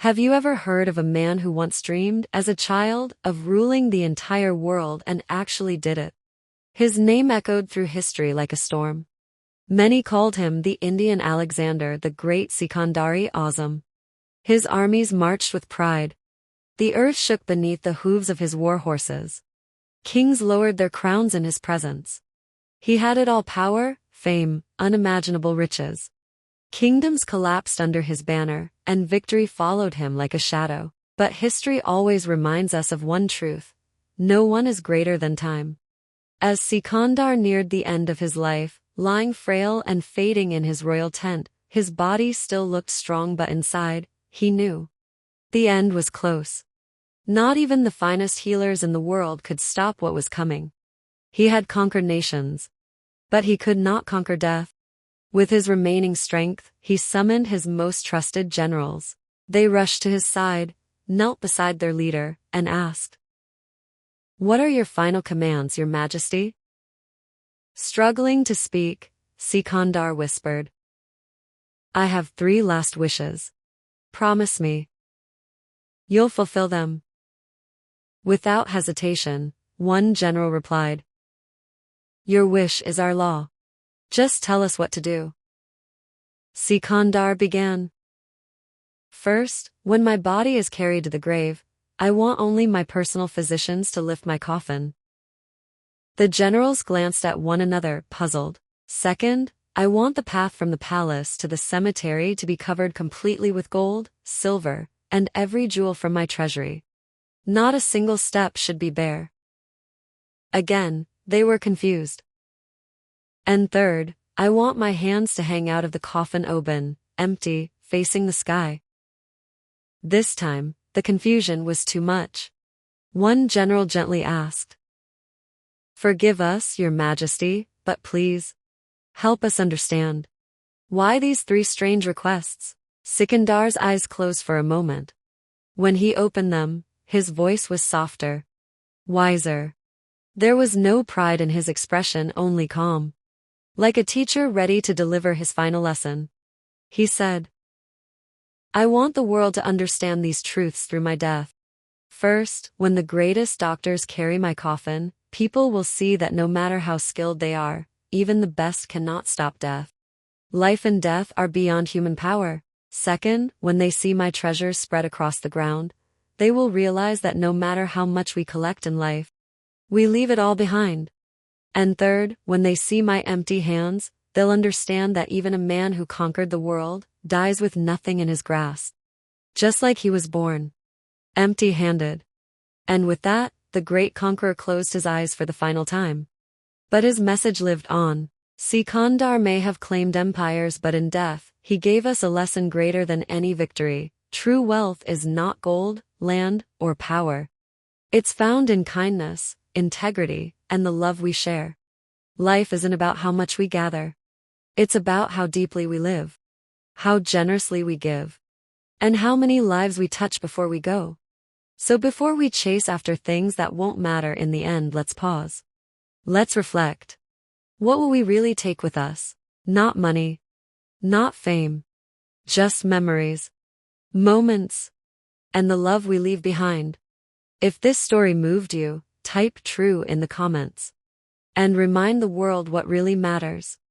Have you ever heard of a man who once dreamed, as a child, of ruling the entire world and actually did it? His name echoed through history like a storm. Many called him the Indian Alexander, the great Sikandar-e-Azam. His armies marched with pride. The earth shook beneath the hooves of his war horses. Kings lowered their crowns in his presence. He had it all: power, fame, unimaginable riches. Kingdoms collapsed under his banner, and victory followed him like a shadow. But history always reminds us of one truth: no one is greater than time. As Sikandar neared the end of his life, lying frail and fading in his royal tent, his body still looked strong, but inside, he knew the end was close. Not even the finest healers in the world could stop what was coming. He had conquered nations, but he could not conquer death. With his remaining strength, he summoned his most trusted generals. They rushed to his side, knelt beside their leader, and asked, "What are your final commands, Your Majesty?" Struggling to speak, Sikandar whispered, "I have 3 last wishes. Promise me you'll fulfill them." Without hesitation, one general replied, "Your wish is our law. Just tell us what to do." Sikandar began. "First, when my body is carried to the grave, I want only my personal physicians to lift my coffin." The generals glanced at one another, puzzled. "Second, I want the path from the palace to the cemetery to be covered completely with gold, silver, and every jewel from my treasury. Not a single step should be bare." Again, they were confused. "And third, I want my hands to hang out of the coffin open, empty, facing the sky." This time, the confusion was too much. One general gently asked, "Forgive us, Your Majesty, but please help us understand. Why these 3 strange requests?" Sikandar's eyes closed for a moment. When he opened them, his voice was softer, wiser. There was no pride in his expression, only calm. Like a teacher ready to deliver his final lesson, he said, "I want the world to understand these truths through my death. First, when the greatest doctors carry my coffin, people will see that no matter how skilled they are, even the best cannot stop death. Life and death are beyond human power. Second, when they see my treasures spread across the ground, they will realize that no matter how much we collect in life, we leave it all behind. And third, when they see my empty hands, they'll understand that even a man who conquered the world dies with nothing in his grasp, just like he was born, empty-handed." And with that, the great conqueror closed his eyes for the final time. But his message lived on. Sikandar may have claimed empires, but in death, he gave us a lesson greater than any victory. True wealth is not gold, land, or power. It's found in kindness, integrity, and the love we share. Life isn't about how much we gather. It's about how deeply we live, how generously we give, and how many lives we touch before we go. So before we chase after things that won't matter in the end, let's pause. Let's reflect. What will we really take with us? Not money, not fame, just memories, moments, and the love we leave behind. If this story moved you, type true in the comments. And remind the world what really matters.